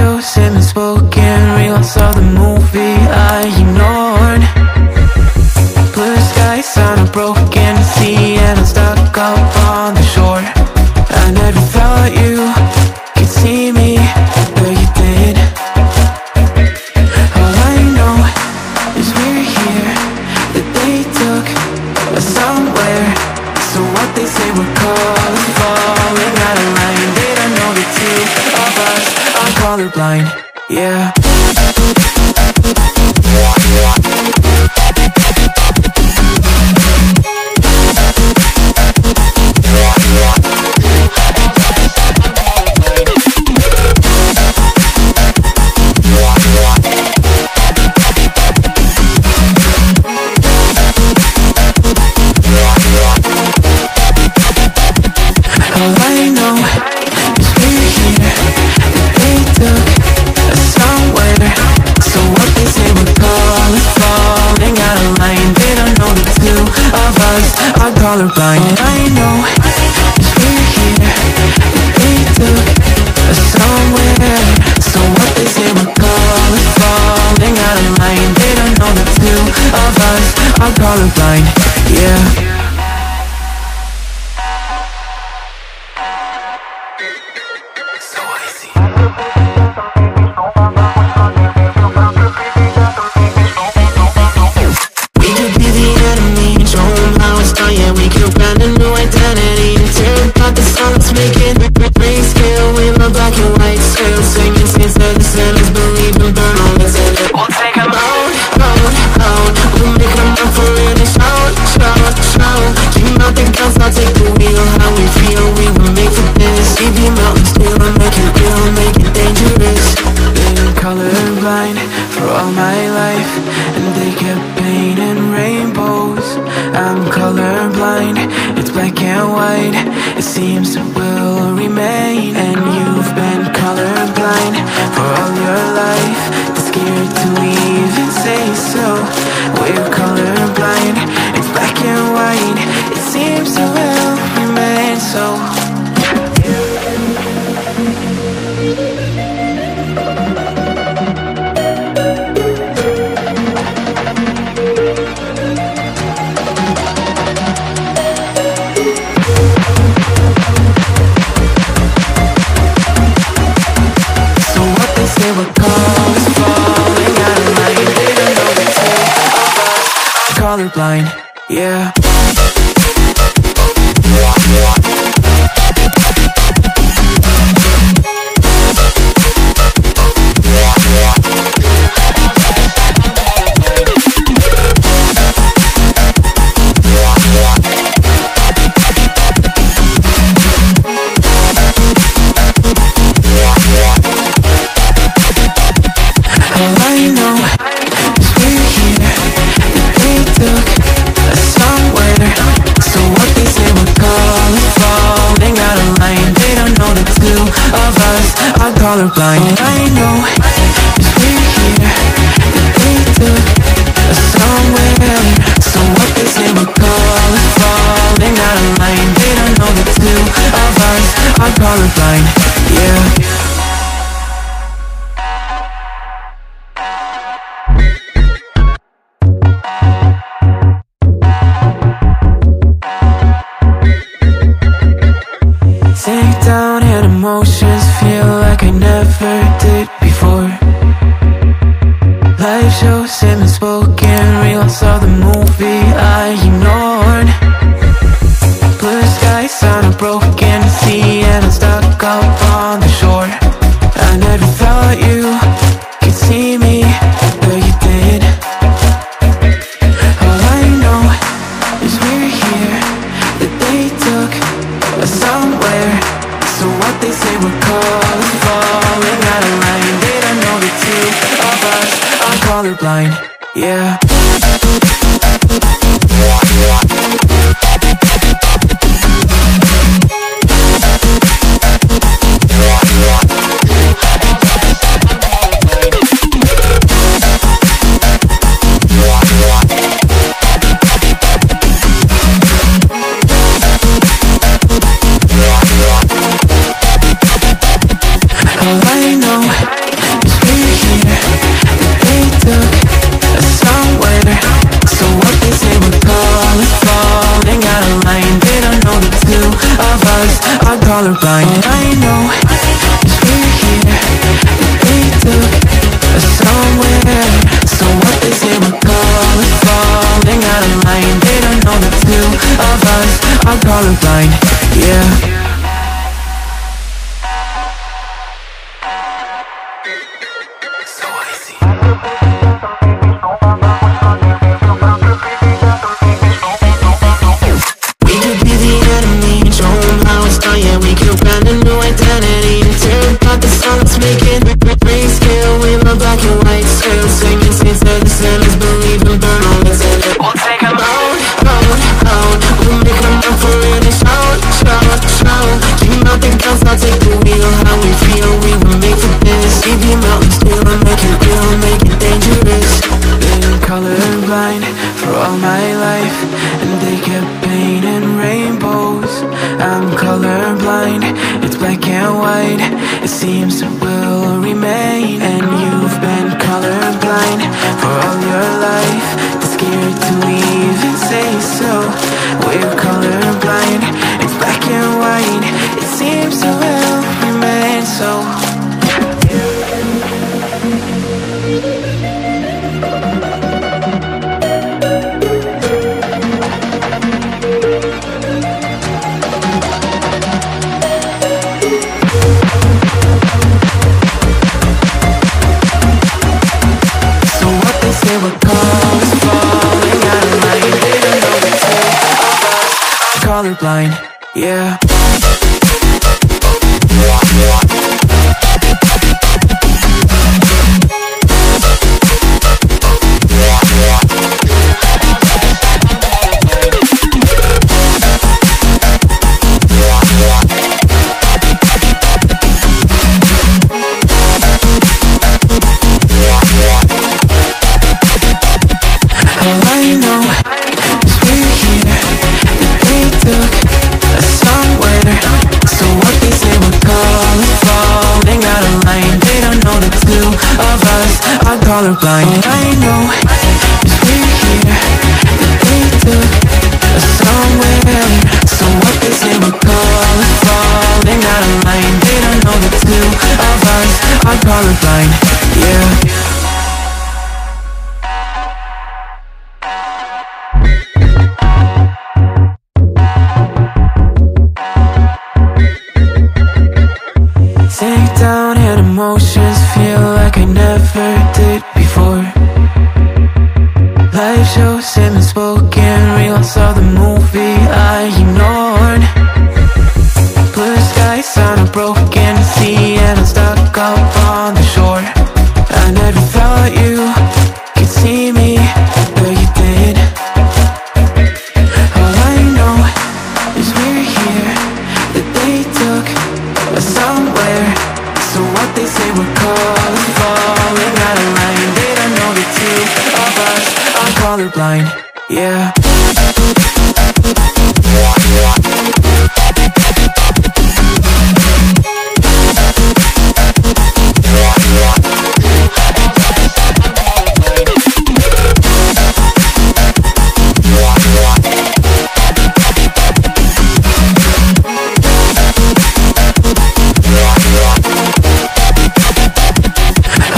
shows him spoken real. I saw the movie I ignored. Blue skies on a broken sea, and I'm stuck up on the shore. I never thought you could see me, but you did. All I know is we're here, that they took us somewhere. So what they say we're calling, falling out of line. They don't know the two of us are colorblind, yeah. All I know is we're here, that they took us somewhere. So what they say we're calling, falling out of line. They don't know the two of us are colorblind. All I know is we're here, that they took us somewhere. So what they say we're calling, falling out of line. They don't know the two of us are colorblind, yeah. Colorblind for all my life, and they kept painting rainbows. I'm colorblind, it's black and white. It seems it will remain. And you've been colorblind for all your life, too scared to even say so. We're colorblind, it's black and white. It seems it will remain so. They were calling, falling out of line. They don't know the two of us are colorblind, yeah. All I know is we're here, that they took us somewhere. So what they say we're calling, falling out of line. They don't know the two of us are colorblind. All I know is we're here, that they took us somewhere. So what they say we're calling, falling out of line. They don't know the two of us are colorblind, yeah. Sink down and emotions feel like I never did before. Life shows him spoken real. I saw the movie I ignored. Blue skies on a broken sea, and I'm stuck up on the shore. I never thought you could see me, but you did. All I know is we're here, that they took us somewhere. So what they say we're calling, falling out of line. They don't know the two of us are colorblind, yeah. All I know colorblind, yeah. Colorblind for all my life, and they kept painting rainbows. I'm colorblind, it's black and white. It seems it will remain. And you've been colorblind for all your life, too scared to even say so. We're colorblind, it's black and white. It seems it will remain so. Colorblind, yeah. Colorblind, all I know is we're here, that they took us somewhere. So what they say we're falling out of line. They don't know the two of us are colorblind, yeah. Take down and emotions feel like I never did before. Live shows and spoken reels of the movie I ignored. Blue skies on a broken sea, and I'm stuck up on the shore. I never thought you could see me, but you did. All I know is we're here, that they took us somewhere. So what they say we're falling out of line. They don't know the two of us are colorblind, yeah.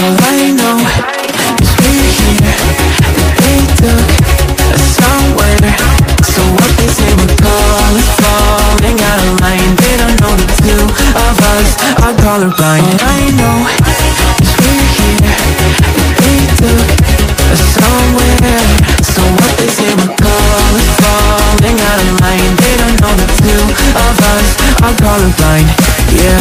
All I know is we're here, that they took us somewhere. So what they say we're falling out of line. They don't know the two of us are colorblind. All I know is we're here, that they took us somewhere. So what they say we're falling out of line. They don't know the two of us are colorblind, yeah.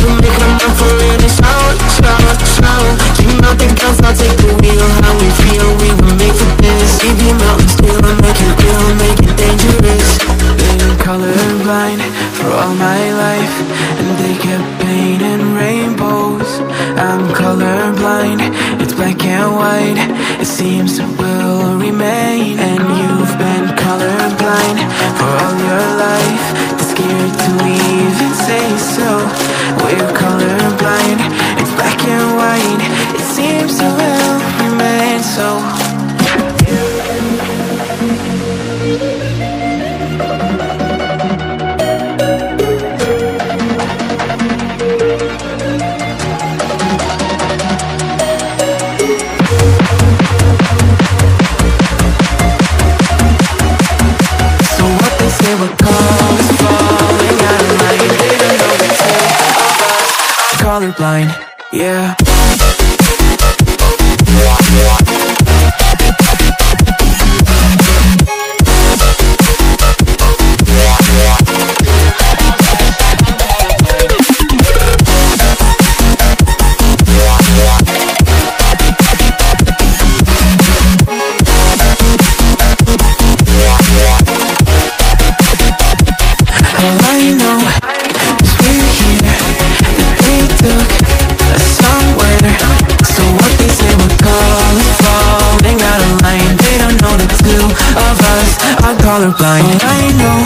We'll make them up for real and shout, shout, shout. so. They were colors falling out of line. They don't know the two of us are colorblind, yeah. All I know is we're here, that they took us somewhere. So what they say we're colors falling out of line. They don't know the two of us are colorblind. All I know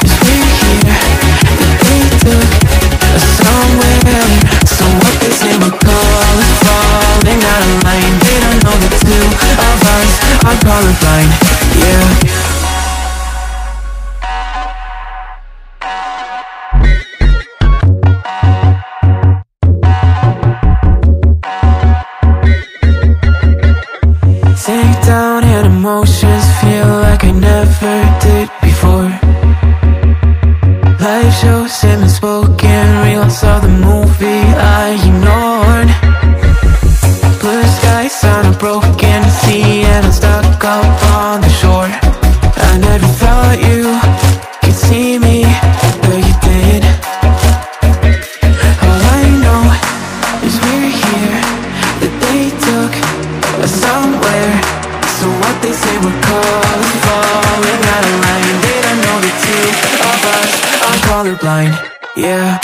is we're here, that they took us somewhere. So what they say we're colors falling out of line. They don't know the two of us are colorblind, yeah. Take down and emotions feel like I never did before. Live shows him unspoken reels of the movie I ignored. Blue skies on a broken sea and I'm stuck up on the shore. I never thought you could see me, but you did. All I know is we're here, that they took us somewhere. So what they say we're colors falling out of line. They don't know the two of us are colorblind, yeah.